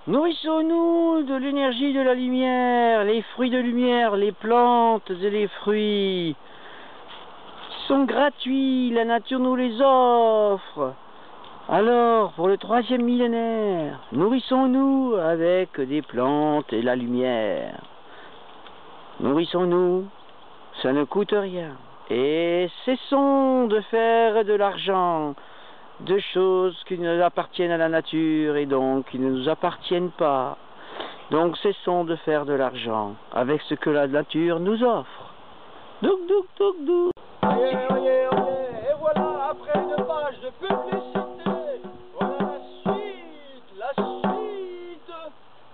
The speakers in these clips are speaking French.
Nourrissons-nous de l'énergie de la lumière, les fruits de lumière, les plantes et les fruits sont gratuits, la nature nous les offre. Alors, pour le 3e millénaire, nourrissons-nous avec des plantes et la lumière. Nourrissons-nous, ça ne coûte rien. Et cessons de faire de l'argent, de choses qui ne appartiennent à la nature et donc qui ne nous appartiennent pas. Donc cessons de faire de l'argent avec ce que la nature nous offre. Douk. Oyez, et voilà, après une page de publicité, voilà la suite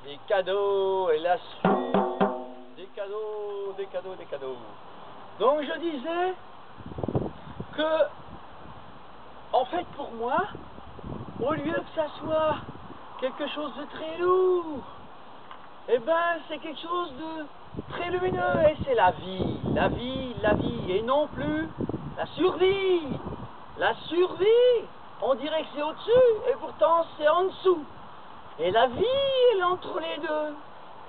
des cadeaux et la suite des cadeaux. Donc je disais que, en fait pour moi, au lieu que ça soit quelque chose de très lourd, eh ben c'est quelque chose de très lumineux, et c'est la vie, et non plus la survie. La survie, on dirait que c'est au-dessus, et pourtant c'est en dessous. Et la vie, elle est entre les deux.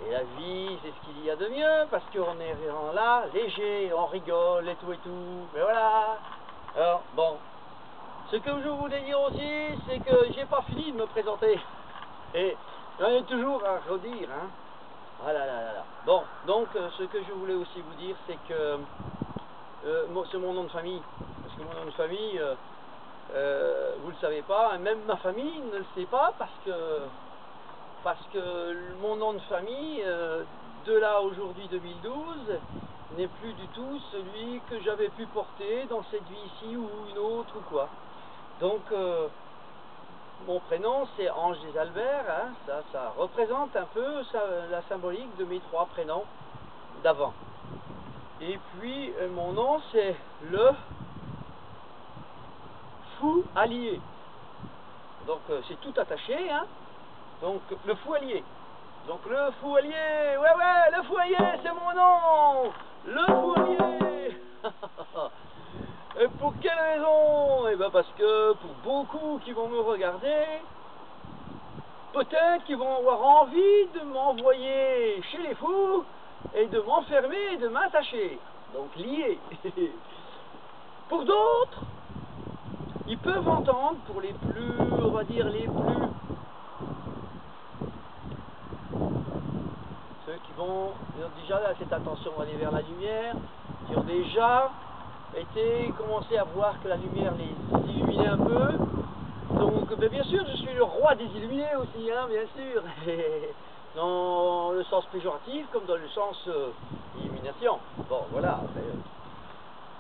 Et la vie, c'est ce qu'il y a de mieux, parce qu'on est là, léger, on rigole et tout. Mais voilà. Alors, bon. Ce que je voulais dire aussi, c'est que j'ai pas fini de me présenter. Et j'en ai toujours à redire, hein. Ah là. Bon, donc ce que je voulais aussi vous dire, c'est que c'est mon nom de famille. Parce que mon nom de famille, vous le savez pas, même ma famille ne le sait pas, parce que mon nom de famille, de là aujourd'hui 2012, n'est plus du tout celui que j'avais pu porter dans cette vie-ci ou une autre ou quoi. Donc mon prénom c'est Ange des Alberts, hein, ça représente un peu la symbolique de mes 3 prénoms d'avant. Et puis mon nom c'est le Fou Allié. Donc c'est tout attaché, hein. Donc le Fou Allié. Donc le Fou Allié, ouais, le Fou Allié, c'est mon nom. Le Fou Allié. Et pour quelle raison? Eh bien parce que pour beaucoup qui vont me regarder, peut-être qu'ils vont avoir envie de m'envoyer chez les fous et de m'enfermer et de m'attacher. Donc lié. Pour d'autres, ils peuvent entendre, pour les plus, on va dire les plus, ceux qui ont déjà cette attention à aller vers la lumière, qui ont déjà commencé à voir que la lumière les illuminait un peu. Donc bien sûr je suis le roi des illuminés aussi, hein, bien sûr. Dans le sens péjoratif comme dans le sens illumination. Bon voilà.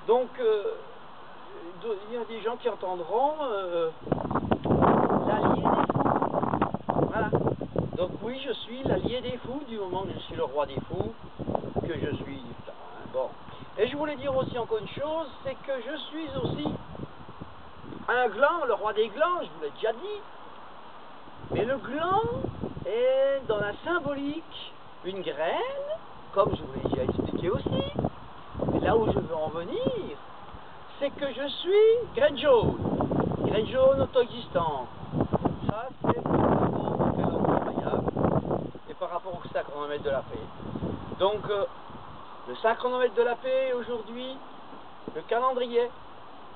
Donc il y a des gens qui entendront l'allié des fous. Voilà. Donc oui, je suis l'allié des fous du moment que je suis le roi des fous, que je suis. Bon. Et je voulais dire aussi encore une chose, c'est que je suis aussi un gland, le roi des glands, je vous l'ai déjà dit. Mais le gland est dans la symbolique une graine, comme je vous l'ai déjà expliqué aussi. Et là où je veux en venir, c'est que je suis graine jaune auto-existante. Ça, c'est par rapport au calendrier maya et par rapport au 5 chronomètre de la paix. Donc, le 5 chronomètre de la paix aujourd'hui, le calendrier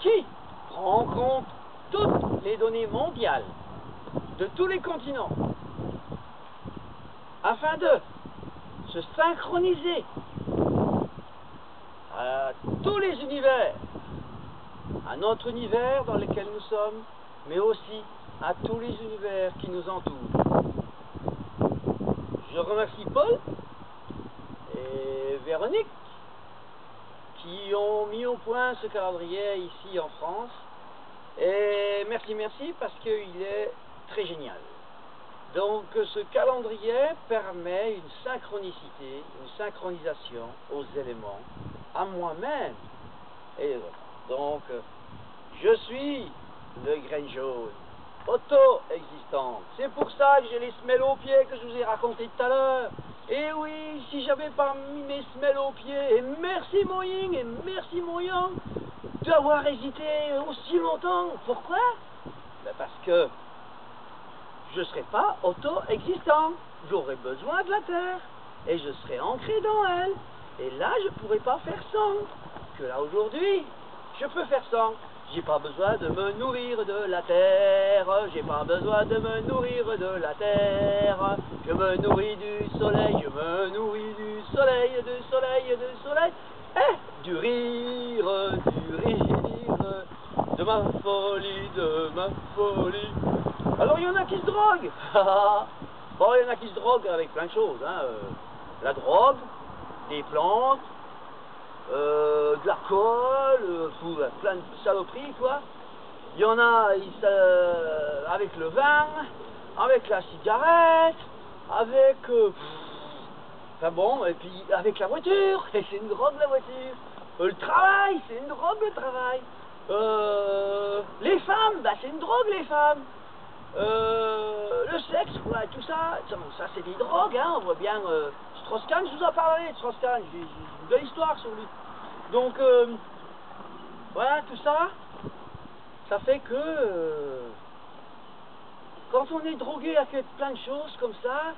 qui prend en compte toutes les données mondiales de tous les continents afin de se synchroniser à tous les univers, à notre univers dans lequel nous sommes, mais aussi à tous les univers qui nous entourent. Je remercie Paul et Véronique qui ont mis au point ce calendrier ici en France. Et merci parce qu'il est très génial. Donc ce calendrier permet une synchronicité, une synchronisation aux éléments, à moi-même. Et donc je suis le grain jaune, auto-existante. C'est pour ça que j'ai les semelles aux pieds que je vous ai raconté tout à l'heure. Et oui, si j'avais pas mis mes semelles aux pieds, et merci mon yin et merci mon yang d'avoir hésité aussi longtemps. Pourquoi? Ben parce que je ne serai pas auto-existant. J'aurai besoin de la terre et je serai ancré dans elle. Et là, je ne pourrai pas faire sans. Que là, aujourd'hui, je peux faire sans. J'ai pas besoin de me nourrir de la terre. J'ai pas besoin de me nourrir de la terre. Je me nourris du soleil. Je me nourris du soleil, du soleil, du soleil. Et du rire, de ma folie, de ma folie. Alors il y en a qui se droguent. Bon, il y en a qui se droguent avec plein de choses. Hein. La drogue, des plantes, de l'alcool, plein de saloperies, quoi. Il y en a avec le vin, avec la cigarette, avec... enfin bon, et puis avec la voiture, et c'est une drogue la voiture. Le travail, c'est une drogue le travail. Les femmes, bah, c'est une drogue les femmes. Le sexe, ouais, tout ça, ça c'est des drogues, hein, on voit bien. Strauss-Kahn, je vous en parlerai de Strauss-Kahn, j'ai une belle histoire sur lui. Donc, voilà, tout ça, ça fait que quand on est drogué à faire plein de choses comme ça,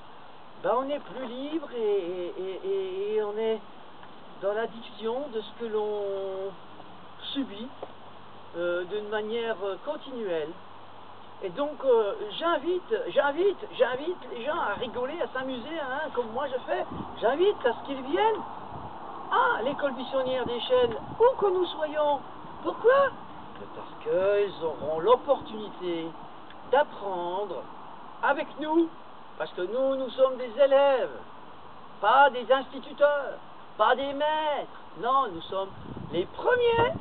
ben on est plus libre et on est dans l'addiction de ce que l'on subit d'une manière continuelle. Et donc, j'invite les gens à rigoler, à s'amuser, hein, comme moi je fais. J'invite à ce qu'ils viennent à l'école buissonnière des Chênes, où que nous soyons. Pourquoi? Parce qu'ils auront l'opportunité d'apprendre avec nous. Parce que nous sommes des élèves, pas des instituteurs, pas des maîtres. Non, nous sommes les premiers.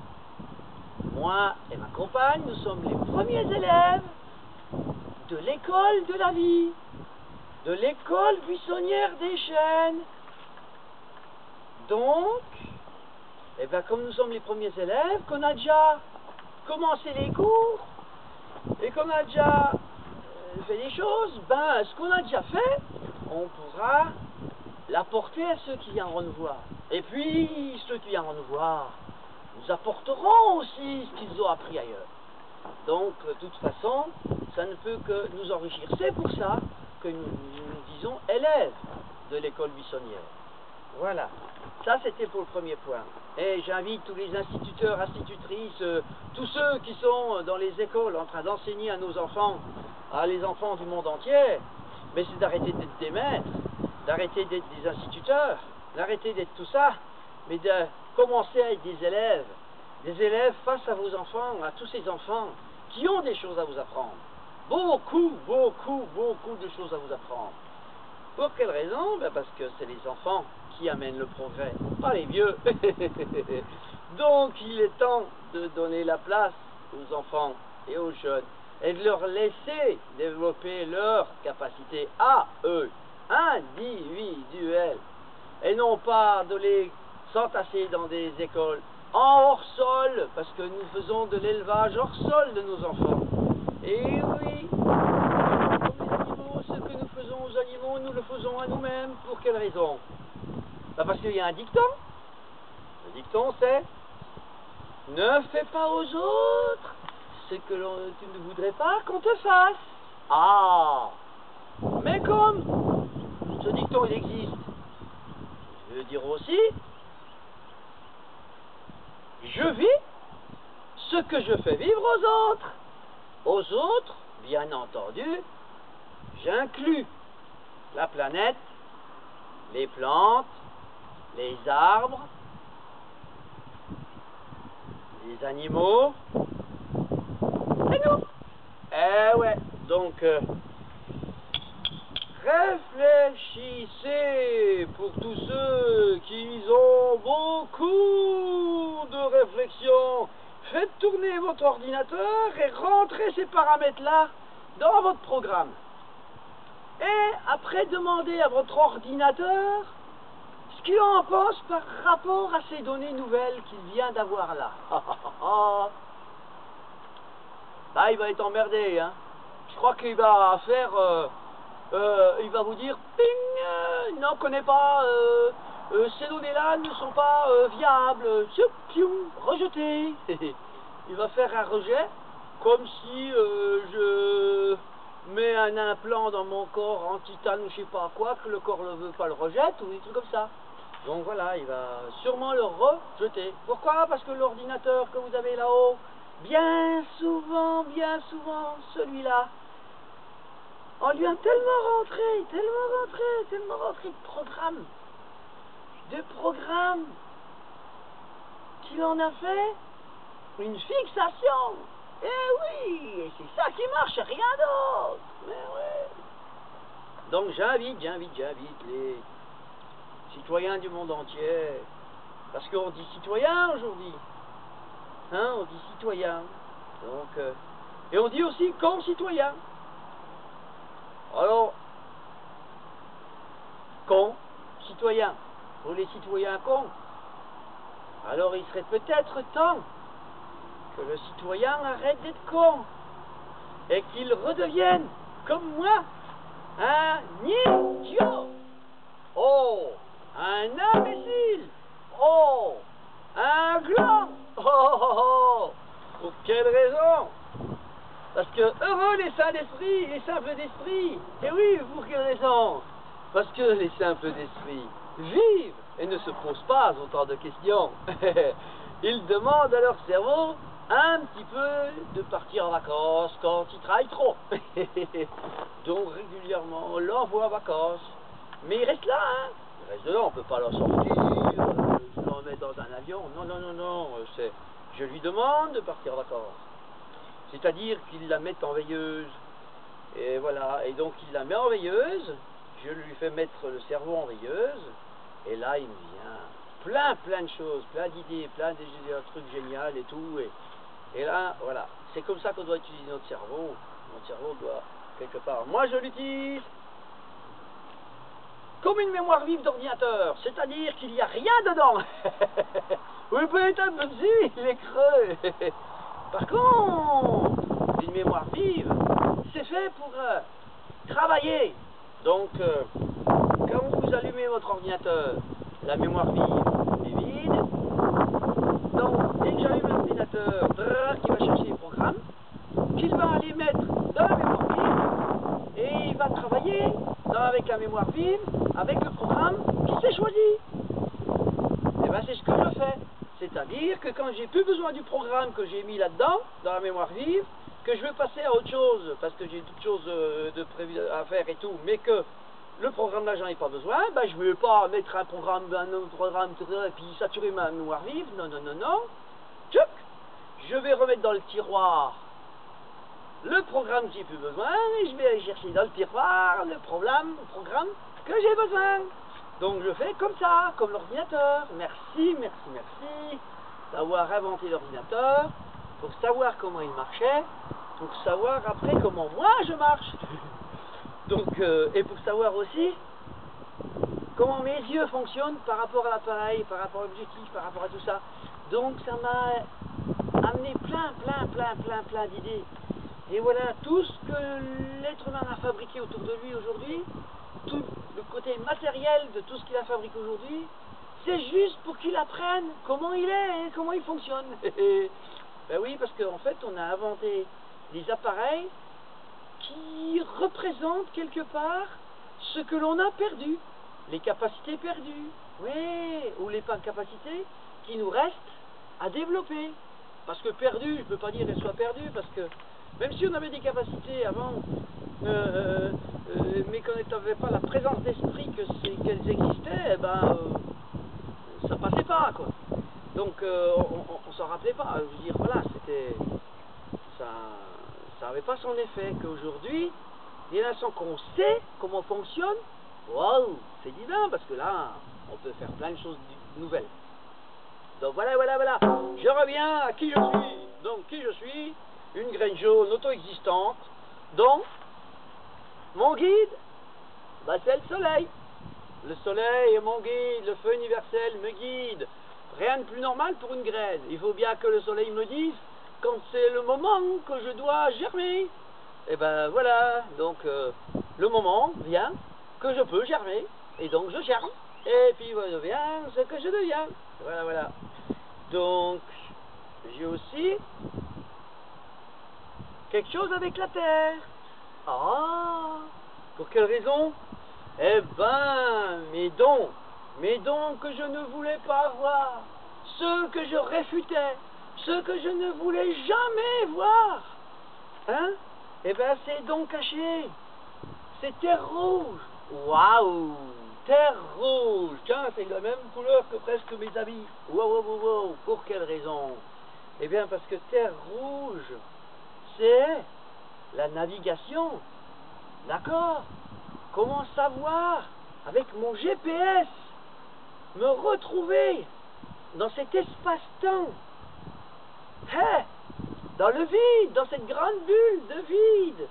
Moi et ma compagne, nous sommes les premiers élèves de l'école de la vie, de l'école buissonnière des Chênes. Donc, eh bien, comme nous sommes les premiers élèves, qu'on a déjà commencé les cours, et qu'on a déjà fait des choses, ben, ce qu'on a déjà fait, on pourra l'apporter à ceux qui viendront nous voir. Et puis, ceux qui viendront nous voir, nous apporteront aussi ce qu'ils ont appris ailleurs. Donc, de toute façon, ça ne peut que nous enrichir. C'est pour ça que nous disons élèves de l'école buissonnière. Voilà. Ça, c'était pour le premier point. Et j'invite tous les instituteurs, institutrices, tous ceux qui sont dans les écoles en train d'enseigner à nos enfants, à les enfants du monde entier, mais c'est d'arrêter d'être des maîtres, d'arrêter d'être des instituteurs, d'arrêter d'être tout ça, mais de commencer à être des élèves face à vos enfants, à tous ces enfants qui ont des choses à vous apprendre. Beaucoup de choses à vous apprendre. Pour quelle raison? Ben parce que c'est les enfants qui amènent le progrès, pas les vieux. Donc il est temps de donner la place aux enfants et aux jeunes et de leur laisser développer leur capacité à eux, individuelle, et non pas de les s'entasser dans des écoles en hors-sol, parce que nous faisons de l'élevage hors-sol de nos enfants. Et oui, comme les animaux, ce que nous faisons aux animaux, nous le faisons à nous-mêmes. Pour quelle raison? Ben parce qu'il y a un dicton. Le dicton, c'est « Ne fais pas aux autres ce que tu ne voudrais pas qu'on te fasse. » Ah! Mais comme ce dicton, il existe, je veux dire aussi, je vis ce que je fais vivre aux autres. Aux autres, bien entendu, j'inclus la planète, les plantes, les arbres, les animaux, et nous. Eh ouais, donc réfléchissez pour tous ceux qui ont beaucoup de réflexion. Faites tourner votre ordinateur et rentrez ces paramètres-là dans votre programme. Et après, demandez à votre ordinateur ce qu'il en pense par rapport à ces données nouvelles qu'il vient d'avoir là. Là, il va être emmerdé, hein. Je crois qu'il va faire... il va vous dire « Ping, non, on ne connaît pas, ces données-là ne sont pas viables, rejeté. » Il va faire un rejet, comme si je mets un implant dans mon corps en titane ou je sais pas quoi, que le corps ne veut pas le rejette ou des trucs comme ça. Donc voilà, il va sûrement le rejeter. Pourquoi? Parce que l'ordinateur que vous avez là-haut, bien souvent, celui-là, on lui a tellement rentré de programmes, qu'il en a fait une fixation. Eh oui, et c'est ça qui marche, rien d'autre. Mais ouais. Donc j'invite les citoyens du monde entier, parce qu'on dit citoyen aujourd'hui, hein, on dit citoyen, donc, et on dit aussi concitoyen. Alors, citoyen, pour les citoyens cons, alors il serait peut-être temps que le citoyen arrête d'être con, et qu'il redevienne, comme moi, un idiot. Oh, un imbécile. Oh, un gland. Oh. Pour quelle raison? Parce que heureux les saints d'esprit, les simples d'esprit. Et oui, pour quelle raison? Parce que les simples d'esprit vivent et ne se posent pas autant de questions. Ils demandent à leur cerveau un petit peu de partir en vacances quand ils travaillent trop. Donc régulièrement on l'envoie en vacances. Mais il reste là, hein. Il reste là, on ne peut pas le sortir, le mettre dans un avion. Non, je lui demande de partir en vacances. C'est-à-dire qu'il la met en veilleuse. Et voilà, et donc il la met en veilleuse, je lui fais mettre le cerveau en veilleuse, et là il me vient plein de choses, plein d'idées, plein de trucs géniaux et tout. Et là, voilà, c'est comme ça qu'on doit utiliser notre cerveau. Notre cerveau doit, quelque part, moi je l'utilise comme une mémoire vive d'ordinateur, c'est-à-dire qu'il n'y a rien dedans. Oui, peut-être un peu dessus, il est creux. Par contre, une mémoire vive, c'est fait pour travailler. Donc, quand vous allumez votre ordinateur, la mémoire vive est vide. Donc, dès que j'allume l'ordinateur, qui va chercher les programmes, qu'il va aller mettre dans la mémoire vive, et il va travailler avec la mémoire vive, avec le programme qui s'est choisi. Et bien c'est ce que je fais. C'est-à-dire que quand j'ai plus besoin du programme que j'ai mis là-dedans, dans la mémoire vive, que je veux passer à autre chose, parce que j'ai d'autres choses de prévues à faire et tout, mais que le programme là j'en ai pas besoin, ben je ne veux pas mettre un autre programme, et puis saturer ma mémoire vive, non. Tchouk, je vais remettre dans le tiroir le programme que j'ai plus besoin, et je vais aller chercher dans le tiroir le programme que j'ai besoin. Donc je fais comme ça, comme l'ordinateur. Merci d'avoir inventé l'ordinateur, pour savoir comment il marchait, pour savoir après comment moi je marche. Donc, et pour savoir aussi comment mes yeux fonctionnent par rapport à l'appareil, par rapport à l'objectif, par rapport à tout ça. Donc ça m'a amené plein d'idées. Et voilà, tout ce que l'être humain a fabriqué autour de lui aujourd'hui, tout le côté matériel de tout ce qu'il a fabriqué aujourd'hui, c'est juste pour qu'il apprenne comment il est et comment il fonctionne. Ben oui, parce qu'en fait, on a inventé des appareils qui représentent quelque part ce que l'on a perdu, les capacités perdues, oui, ou les capacités qui nous restent à développer. Parce que perdu, je ne peux pas dire qu'elles soient perdues, parce que même si on avait des capacités avant, mais qu'on n'avait pas la présence d'esprit qu'elles existaient, eh ben, ça passait pas, quoi. Donc, on s'en rappelait pas. Je veux dire, voilà, c'était... Ça n'avait pas son effet. Qu'aujourd'hui, dès l'instant qu'on sait comment on fonctionne, waouh, c'est divin, parce que là, on peut faire plein de choses nouvelles. Donc voilà. Je reviens à qui je suis. Donc, qui je suis? Une graine jaune auto-existante, dont mon guide, bah, c'est le soleil. Le soleil est mon guide, le feu universel me guide. Rien de plus normal pour une graine. Il faut bien que le soleil me dise quand c'est le moment que je dois germer. Et ben voilà, donc le moment vient que je peux germer, et donc je germe, et puis je deviens ce que je deviens. Voilà. Donc, j'ai aussi quelque chose avec la terre. Ah, Pour quelle raison? Eh ben, mes dons que je ne voulais pas avoir, ceux que je réfutais, ceux que je ne voulais jamais voir, hein? Eh ben, ces dons cachés, ces terres rouges, waouh, terre rouge, tiens, c'est la même couleur que presque mes habits, wow, pour quelle raison? Eh bien, parce que terre rouge, c'est la navigation, d'accord? Comment savoir, avec mon GPS, me retrouver dans cet espace-temps, hein, dans le vide, dans cette grande bulle de vide.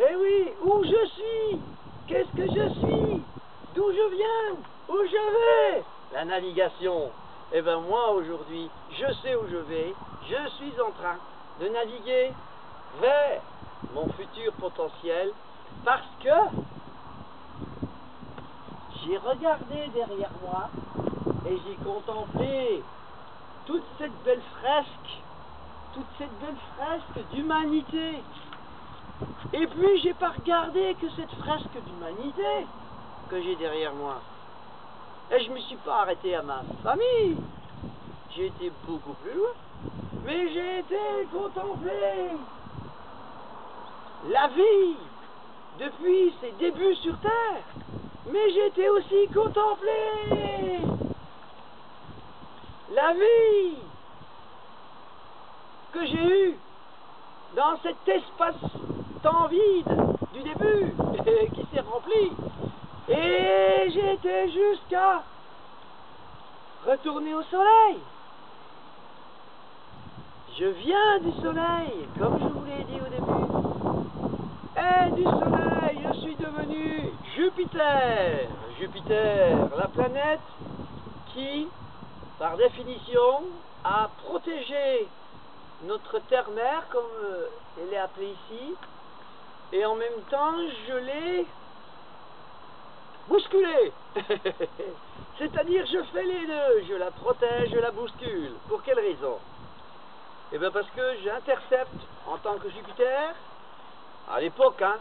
Eh oui, où je suis, qu'est-ce que je suis, d'où je viens, où je vais, la navigation. Eh bien moi aujourd'hui, je sais où je vais, je suis en train de naviguer vers mon futur potentiel parce que j'ai regardé derrière moi et j'ai contemplé toute cette belle fresque d'humanité. Et puis j'ai pas regardé que cette fresque d'humanité que j'ai derrière moi. Et je me suis pas arrêté à ma famille. J'ai été beaucoup plus loin. Mais j'ai été contempler la vie depuis ses débuts sur Terre. Mais j'ai été aussi contempler la vie que j'ai eue dans cet espace-temps vide du début qui s'est rempli. Et j'ai été jusqu'à retourner au soleil. Je viens du soleil, comme je vous l'ai dit au début. Et du soleil, je suis devenu Jupiter. Jupiter, la planète qui, par définition, a protégé notre terre-mère, comme elle est appelée ici, et en même temps, je l'ai bousculée. C'est-à-dire, je fais les deux, je la protège, je la bouscule. Pour quelle raison? Eh bien, parce que j'intercepte, en tant que Jupiter, à l'époque, hein,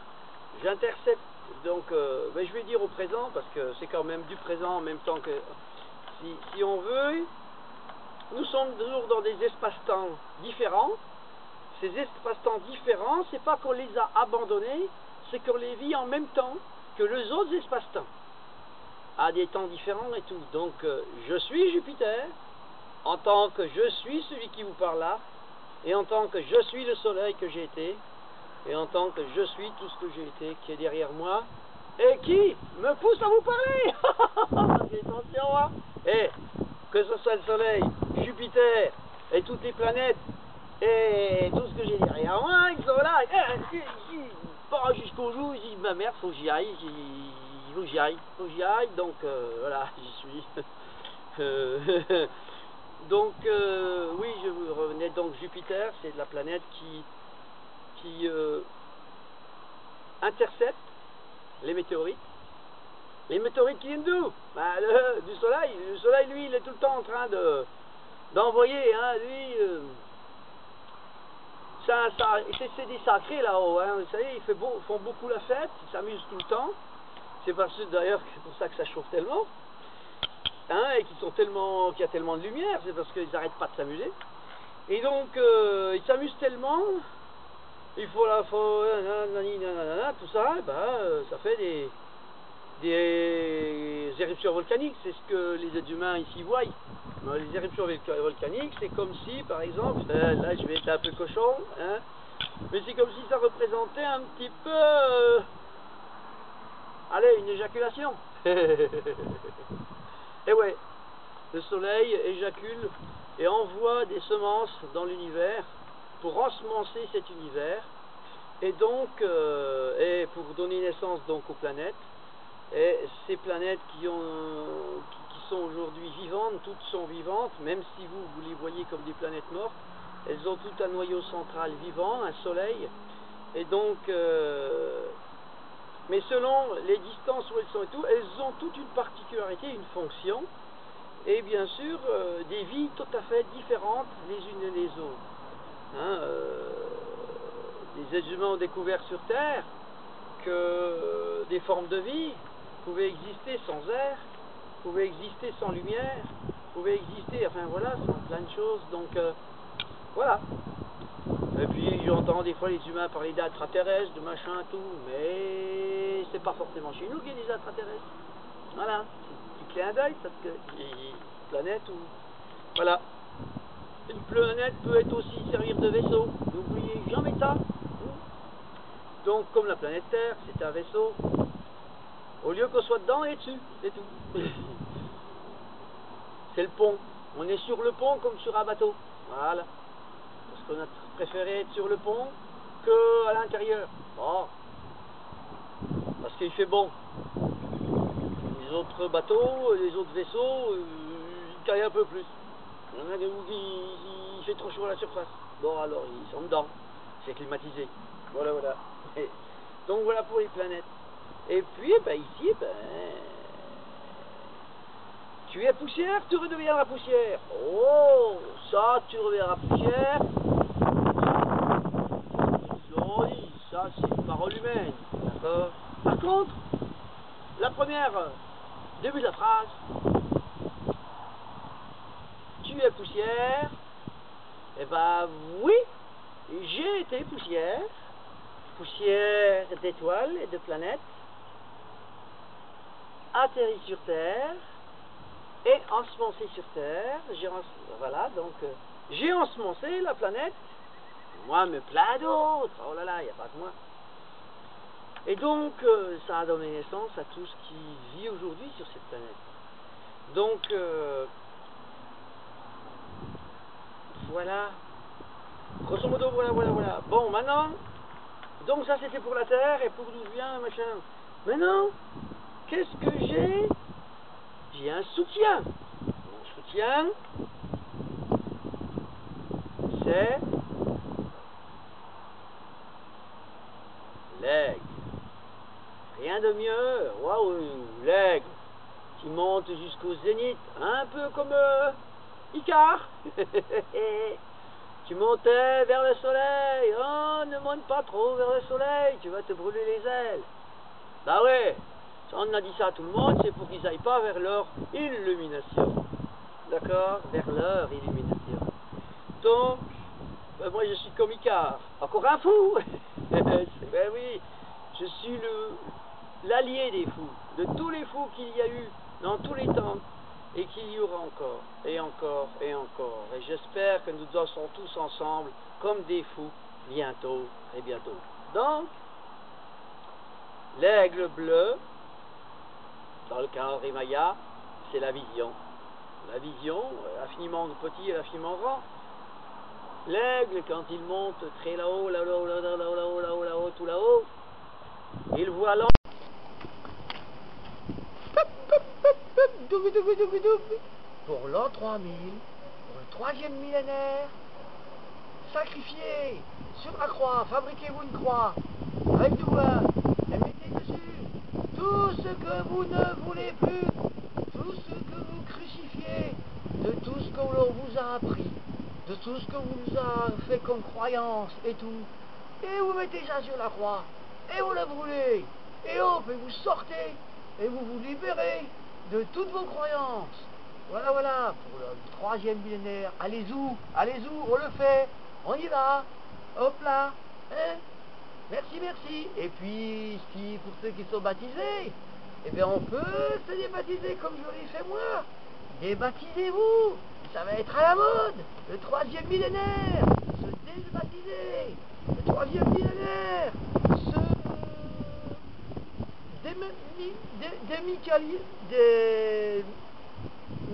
j'intercepte, donc, ben, je vais dire au présent, parce que c'est quand même du présent en même temps que, si on veut, nous sommes toujours dans des espaces-temps différents. Ces espaces-temps différents, c'est pas qu'on les a abandonnés, c'est qu'on les vit en même temps que les autres espaces-temps, à des temps différents et tout. Donc, je suis Jupiter, en tant que je suis celui qui vous parle là, et en tant que je suis le soleil que j'ai été, et en tant que je suis tout ce que j'ai été, qui est derrière moi, et qui me pousse à vous parler. Attention, hein. Et que ce soit le soleil, Jupiter, et toutes les planètes, et tout ce que j'ai derrière moi, ils sont là, jusqu'au jour où ils disent, ma merde, faut que j'y aille, faut que j'y aille, donc voilà, j'y suis. Donc, oui, je vous revenais, donc Jupiter, c'est la planète qui intercepte les météorites. Les météorites qui viennent d'où? Bah, du soleil. Le soleil, lui, il est tout le temps en train d'envoyer, hein, lui, c'est des sacrés là-haut, hein, vous savez, ils font beaucoup la fête, ils s'amusent tout le temps. C'est d'ailleurs pour ça que ça chauffe tellement. Hein, et qu'il y a tellement de lumière, c'est parce qu'ils n'arrêtent pas de s'amuser. Et donc, ils s'amusent tellement, il faut tout ça, et ben, ça fait des éruptions volcaniques, c'est ce que les êtres humains ici voient. Les éruptions volcaniques, c'est comme si, par exemple, là je vais être un peu cochon, hein, mais c'est comme si ça représentait un petit peu, allez, une éjaculation. Et ouais, le soleil éjacule et envoie des semences dans l'univers pour ensemencer cet univers et donc et pour donner naissance donc aux planètes. Et ces planètes qui sont aujourd'hui vivantes, toutes sont vivantes, même si vous les voyez comme des planètes mortes, elles ont toutes un noyau central vivant, un soleil, et donc mais selon les distances où elles sont et tout, elles ont toute une particularité, une fonction, et bien sûr des vies tout à fait différentes les unes des autres. Hein, des êtres humains ont découvert sur Terre que des formes de vie pouvaient exister sans air, pouvaient exister sans lumière, pouvaient exister, enfin voilà, sans plein de choses, donc voilà. Et puis j'entends des fois les humains parler d'extraterrestres, de machin, tout, mais c'est pas forcément chez nous qu'il y a des extraterrestres. Voilà, petit clin d'œil, parce que une planète où, voilà, une planète peut être aussi servir de vaisseau, n'oubliez jamais ça. Donc comme la planète Terre, c'est un vaisseau, au lieu qu'on soit dedans et dessus, c'est tout. C'est le pont, on est sur le pont comme sur un bateau, voilà. Parce qu'on a préféré être sur le pont qu'à l'intérieur. Bon. Parce qu'il fait bon. Les autres bateaux, les autres vaisseaux, ils caillent un peu plus. Il y en a où il fait trop chaud à la surface. Bon alors, ils sont dedans. C'est climatisé. Voilà, voilà. Et donc voilà pour les planètes. Et puis, ben, ici, ben, tu es poussière, tu redeviendras poussière. Oh, ça, tu redeviendras poussière. Joli, ça, c'est une parole humaine. D'accord. Par contre, la première, début de la phrase, tu es poussière. Eh ben, oui, j'ai été poussière. Poussière d'étoiles et de planètes. Atterri sur Terre. Et ensemencé sur Terre, voilà, donc j'ai ensemencé la planète, moi mais plein d'autres, oh là là, il n'y a pas que moi. Et donc ça a donné naissance à tout ce qui vit aujourd'hui sur cette planète. Donc voilà, grosso modo, voilà. Bon, maintenant, donc ça c'était pour la Terre et pour d'où vient machin. Maintenant, qu'est-ce que j'ai? J'ai un soutien. Mon soutien, c'est l'aigle. Rien de mieux. Waouh, l'aigle qui monte jusqu'au zénith, un peu comme Icare. Tu montais vers le soleil. Oh, ne monte pas trop vers le soleil, tu vas te brûler les ailes. Bah ouais. On a dit ça à tout le monde, c'est pour qu'ils n'aillent pas vers leur illumination. D'accord? Vers leur illumination. Donc, ben moi je suis comme Icare. Encore un fou. Ben oui, je suis l'allié des fous. De tous les fous qu'il y a eu dans tous les temps et qu'il y aura encore, et encore, et encore. Et j'espère que nous serons tous ensemble comme des fous bientôt, et bientôt. Donc, l'aigle bleu, dans le Kaori Maya, c'est la vision. La vision, infiniment petit et infiniment grand. L'aigle, quand il monte très là-haut, là-haut, là-haut, là-haut, là-haut, là-haut, tout là-haut, il voit l'an... Pour l'an 3000, pour le troisième millénaire, sacrifiez sur la croix, fabriquez-vous une croix, avec du bois, et mettez dessus tout ce que vous ne voulez plus, tout ce que vous crucifiez, de tout ce que l'on vous a appris, de tout ce que vous a fait comme croyance et tout, et vous mettez ça sur la croix, et vous le brûlez, et hop, et vous sortez, et vous vous libérez de toutes vos croyances. Voilà, voilà, pour le troisième millénaire, allez-y, on le fait, on y va, hop là, hein. Merci, merci. Et puis, si pour ceux qui sont baptisés, eh bien on peut se débaptiser comme je l'ai fait moi. Débaptisez-vous, ça va être à la mode. Le troisième millénaire, se débaptiser. Le troisième millénaire, se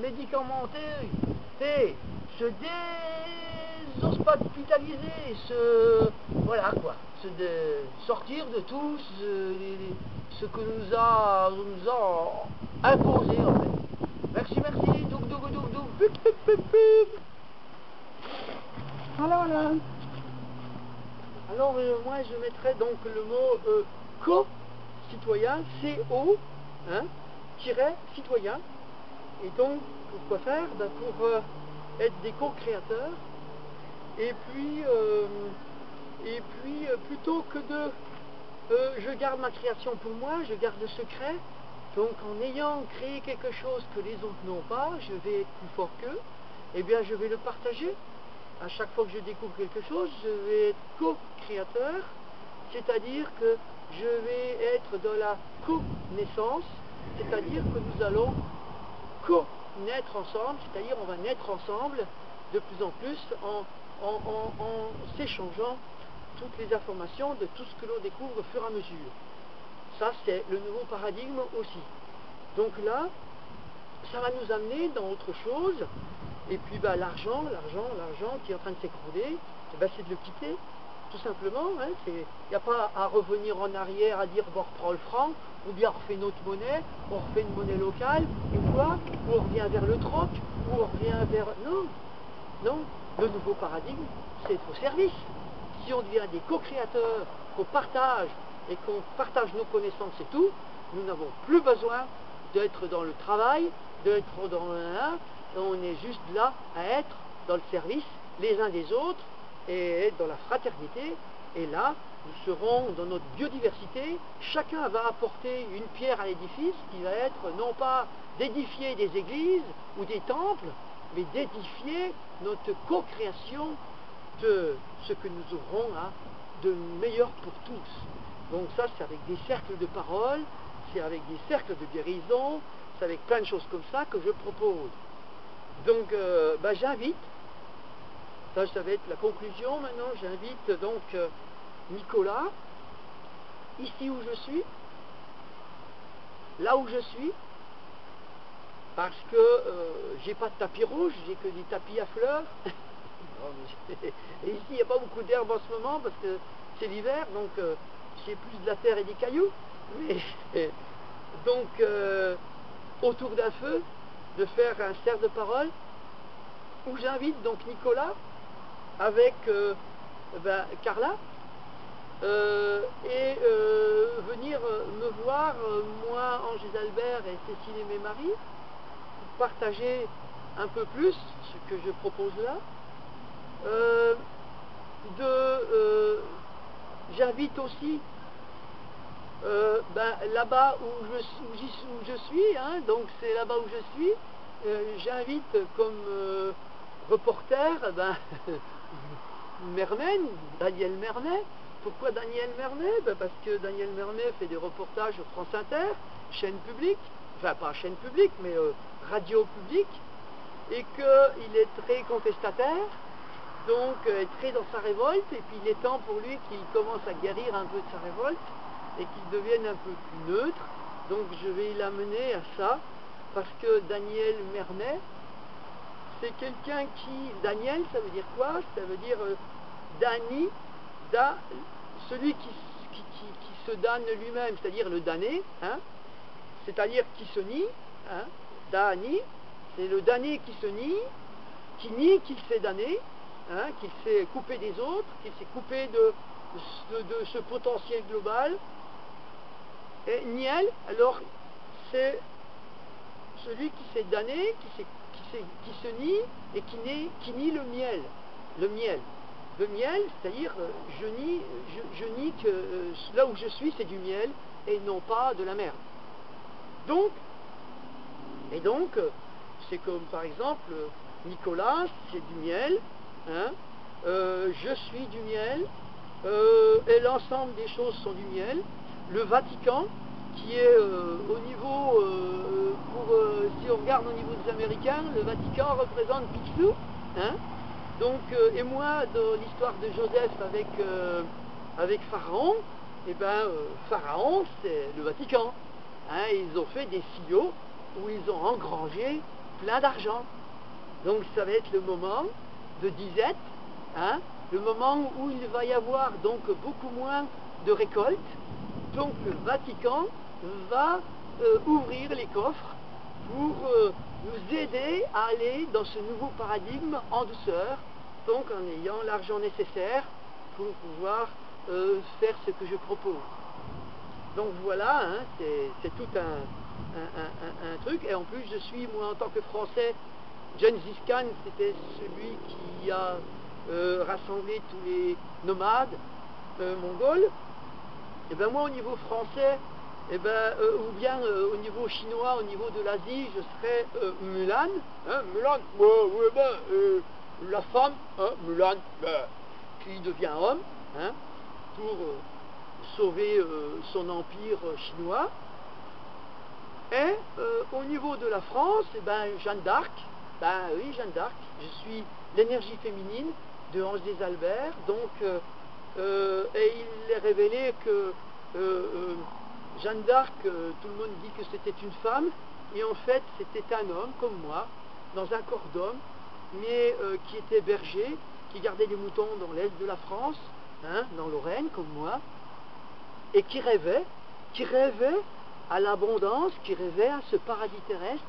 médicamenter, se déshospitaliser, voilà quoi, sortir de tout ce que nous a imposé en fait. Merci, douk, pup, pup, pup, pup. Voilà. Alors moi je mettrais donc le mot co-citoyen, CO, hein, citoyen. Et donc, pourquoi faire? Ben pour être des co-créateurs. Et puis plutôt que de je garde ma création pour moi, je garde le secret. Donc en ayant créé quelque chose que les autres n'ont pas, je vais être plus fort qu'eux, et bien je vais le partager. À chaque fois que je découvre quelque chose, je vais être co-créateur, c'est-à-dire que je vais être dans la co-naissance, c'est-à-dire que nous allons co-naître ensemble, c'est-à-dire on va naître ensemble de plus en plus en s'échangeant toutes les informations de tout ce que l'on découvre au fur et à mesure. Ça, c'est le nouveau paradigme aussi. Donc là, ça va nous amener dans autre chose. Et puis l'argent qui est en train de s'écrouler, c'est de le quitter, tout simplement. Hein. Il n'y a pas à revenir en arrière, à dire bon, on reprend le franc, ou bien on refait une autre monnaie, on refait une monnaie locale, une fois, ou on revient vers le troc, ou on revient vers... Non, le nouveau paradigme, c'est être au service. Si on devient des co-créateurs, qu'on partage, et qu'on partage nos connaissances et tout, nous n'avons plus besoin d'être dans le travail, d'être dans on est juste là à être dans le service les uns des autres et être dans la fraternité. Et là, nous serons dans notre biodiversité. Chacun va apporter une pierre à l'édifice qui va être non pas d'édifier des églises ou des temples, mais d'édifier notre co-création de ce que nous aurons de meilleur pour tous. Donc ça, c'est avec des cercles de parole, c'est avec des cercles de guérison, c'est avec plein de choses comme ça que je propose. Donc j'invite, ça va être la conclusion maintenant, j'invite donc Nicolas, ici où je suis, là où je suis, parce que j'ai pas de tapis rouge, j'ai que des tapis à fleurs. Et ici il n'y a pas beaucoup d'herbe en ce moment parce que c'est l'hiver, donc j'ai plus de la terre et des cailloux. Mais, donc autour d'un feu, de faire un cercle de parole où j'invite donc Nicolas avec Carla et venir me voir, moi, Angèle Albert et Cécile et mes maris, pour partager un peu plus ce que je propose là. J'invite aussi là-bas où je suis, hein, donc c'est là-bas où je suis, j'invite comme reporter Mermen, Daniel Mermet. Pourquoi Daniel Mermet? Parce que Daniel Mermet fait des reportages sur France Inter, chaîne publique, enfin pas chaîne publique, mais radio publique, et qu'il est très contestataire, donc très dans sa révolte, et puis il est temps pour lui qu'il commence à guérir un peu de sa révolte, et qu'il devienne un peu plus neutre. Donc je vais l'amener à ça, parce que Daniel Mermet, c'est quelqu'un qui... Daniel, ça veut dire quoi? Ça veut dire Dani, celui qui se damne lui-même, c'est-à-dire le damné, hein? C'est-à-dire qui se nie, hein? Dani, c'est le damné qui se nie qu'il s'est damné, hein? Qu'il s'est coupé des autres, qu'il s'est coupé de ce potentiel global. Et Niel, alors, c'est celui qui s'est damné, qui se nie et qui nie le miel. Le miel, c'est-à-dire je nie que là où je suis, c'est du miel et non pas de la merde. Donc, c'est comme par exemple Nicolas, c'est du miel, hein, je suis du miel, et l'ensemble des choses sont du miel. Le Vatican, qui est au niveau, si on regarde au niveau des Américains, le Vatican représente Picsou, hein. Donc, et moi, dans l'histoire de Joseph avec Pharaon, Pharaon, c'est le Vatican. Hein, ils ont fait des silos où ils ont engrangé plein d'argent. Donc, ça va être le moment de disette, hein, le moment où il va y avoir donc beaucoup moins de récoltes. Donc, le Vatican va ouvrir les coffres pour nous aider à aller dans ce nouveau paradigme en douceur, donc en ayant l'argent nécessaire pour pouvoir faire ce que je propose. Donc voilà, hein, c'est tout un truc. Et en plus, je suis, moi, en tant que Français, Gengis Khan, c'était celui qui a rassemblé tous les nomades mongols. Et ben moi au niveau français, et ben, ou bien au niveau chinois, au niveau de l'Asie, je serais Mulan. Hein, Mulan, ouais, ben, la femme, hein, Mulan, ben, qui devient homme, hein, pour sauver son empire chinois. Et au niveau de la France, eh ben, Jeanne d'Arc, ben oui, Jeanne d'Arc, je suis l'énergie féminine de Ange des Albert, donc, et il est révélé que Jeanne d'Arc, tout le monde dit que c'était une femme, et en fait c'était un homme comme moi, dans un corps d'homme, mais qui était berger, qui gardait des moutons dans l'est de la France, hein, dans Lorraine comme moi, et qui rêvait à l'abondance, qui rêvait à ce paradis terrestre,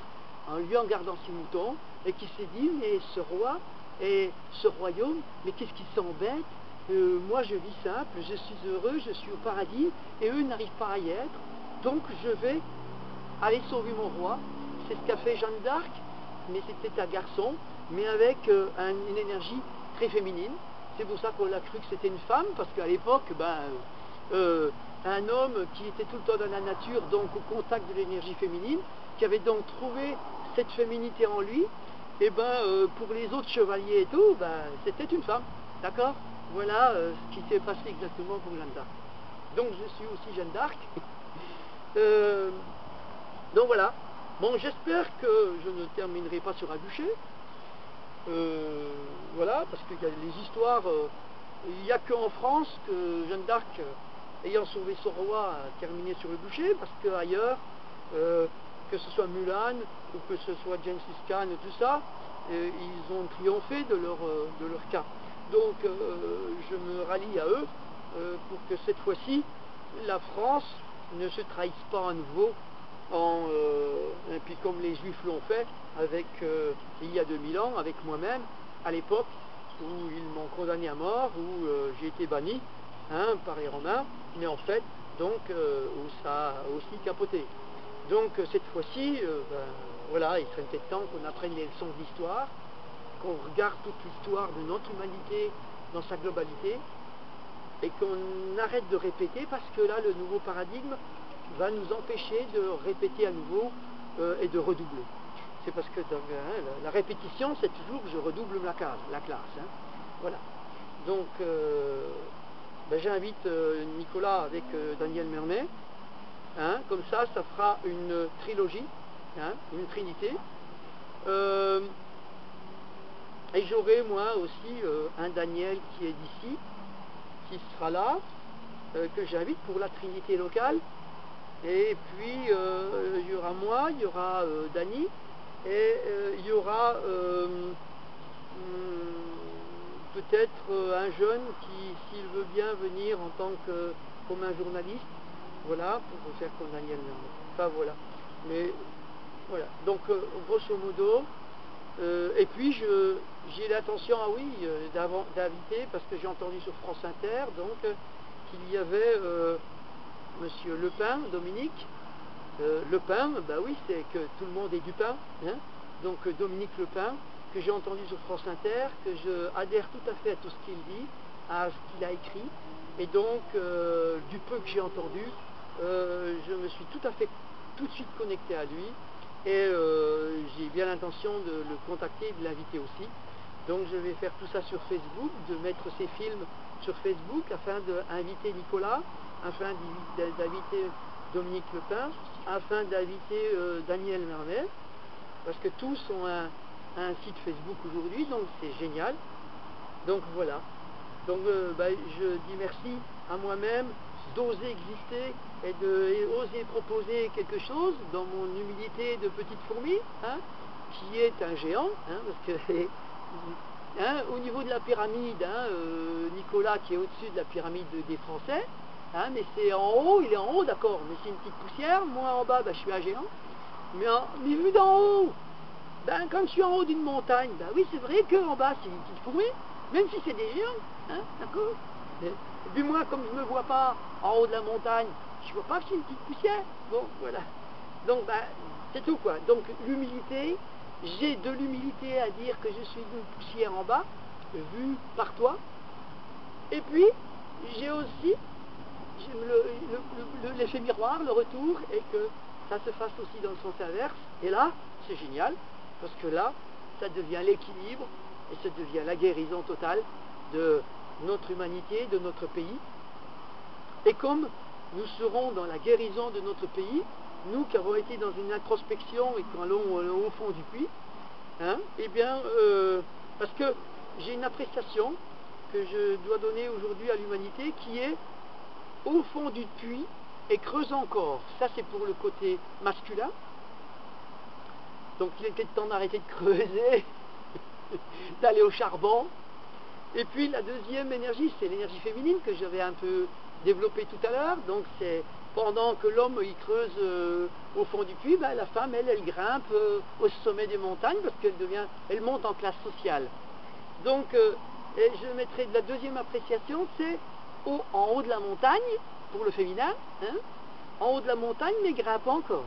en gardant ses moutons, et qui s'est dit, mais ce roi et ce royaume, mais qu'est-ce qui s'embête, moi je vis simple, je suis heureux, je suis au paradis, et eux n'arrivent pas à y être, donc je vais aller sauver mon roi. C'est ce qu'a fait Jeanne d'Arc, mais c'était un garçon, mais avec une énergie très féminine. C'est pour ça qu'on a cru que c'était une femme, parce qu'à l'époque, un homme qui était tout le temps dans la nature, donc au contact de l'énergie féminine, qui avait donc trouvé cette féminité en lui, et pour les autres chevaliers et tout, c'était une femme, d'accord? Voilà ce qui s'est passé exactement pour Jeanne d'Arc. Donc je suis aussi Jeanne d'Arc. Donc voilà. Bon, j'espère que je ne terminerai pas sur un bûcher. Voilà, parce qu'il y a les histoires, il n'y a qu'en France que Jeanne d'Arc, ayant sauvé son roi, a terminé sur le bûcher, parce qu'ailleurs, que ce soit Mulan ou que ce soit Gengis Khan, tout ça, ils ont triomphé de leur cas. Donc je me rallie à eux pour que cette fois-ci, la France ne se trahisse pas à nouveau, et puis comme les Juifs l'ont fait avec, il y a 2000 ans, avec moi-même, à l'époque où ils m'ont condamné à mort, où j'ai été banni par les Romains, mais en fait, donc, où ça a aussi capoté. Donc cette fois-ci, voilà, il serait peut-être temps qu'on apprenne les leçons de l'histoire, qu'on regarde toute l'histoire de notre humanité dans sa globalité, et qu'on arrête de répéter, parce que là, le nouveau paradigme va nous empêcher de répéter à nouveau et de redoubler. C'est parce que la répétition, c'est toujours je redouble la classe. Hein. Voilà. Donc, j'invite Nicolas avec Daniel Mermet. Hein, comme ça fera une trilogie, hein, une trinité. Et j'aurai moi aussi un Daniel qui est d'ici, qui sera là, que j'invite pour la trinité locale. Et puis il y aura moi, il y aura Dany, et il y aura peut-être un jeune qui, s'il veut bien venir en tant que comme un journaliste, voilà, pour faire comme Daniel Mermet. Enfin voilà. Mais voilà. Donc grosso modo, et puis j'ai l'intention, d'inviter, parce que j'ai entendu sur France Inter, donc qu'il y avait Monsieur Lepin, Dominique. Lepin, oui, c'est que tout le monde est du pain, hein. Donc Dominique Lepin, que j'ai entendu sur France Inter, que je adhère tout à fait à tout ce qu'il dit, à ce qu'il a écrit, et donc du peu que j'ai entendu, je me suis tout de suite connecté à lui, et j'ai bien l'intention de le contacter, de l'inviter aussi. Donc je vais faire tout ça sur Facebook, de mettre ses films sur Facebook, afin d'inviter Nicolas, afin d'inviter Dominique Lepin, afin d'inviter Daniel Mermet, parce que tous ont un site Facebook aujourd'hui, donc c'est génial. Donc voilà. Donc je dis merci à moi-même d'oser exister et d'oser proposer quelque chose dans mon humilité de petite fourmi, hein, qui est un géant, hein, parce que hein, au niveau de la pyramide, hein, Nicolas qui est au-dessus de la pyramide des Français, hein, mais c'est en haut, il est en haut, d'accord, mais c'est une petite poussière. Moi en bas, je suis un géant, mais vu d'en haut, comme je suis en haut d'une montagne, oui, c'est vrai qu'en bas c'est une petite fourmi, même si c'est des géants, hein, d'accord. Et puis moi, comme je ne me vois pas en haut de la montagne, je ne vois pas que c'est une petite poussière. Bon, voilà. Donc, c'est tout, quoi. Donc, l'humilité, j'ai de l'humilité à dire que je suis une poussière en bas, vue par toi. Et puis, j'ai aussi j'aime l'effet miroir, le retour, et que ça se fasse aussi dans le sens inverse. Et là, c'est génial, parce que là, ça devient l'équilibre, et ça devient la guérison totale de notre humanité, de notre pays. Et comme nous serons dans la guérison de notre pays, nous qui avons été dans une introspection et qui allons au fond du puits, hein, eh bien, parce que j'ai une appréciation que je dois donner aujourd'hui à l'humanité qui est au fond du puits et creuse encore. Ça, c'est pour le côté masculin. Donc il était temps d'arrêter de creuser, d'aller au charbon. Et puis la deuxième énergie, c'est l'énergie féminine que j'avais un peu développée tout à l'heure. Donc c'est pendant que l'homme il creuse au fond du puits, ben, la femme elle grimpe au sommet des montagnes parce elle monte en classe sociale. Donc et je mettrai de la deuxième appréciation, c'est en haut de la montagne pour le féminin, hein, en haut de la montagne mais grimpe encore.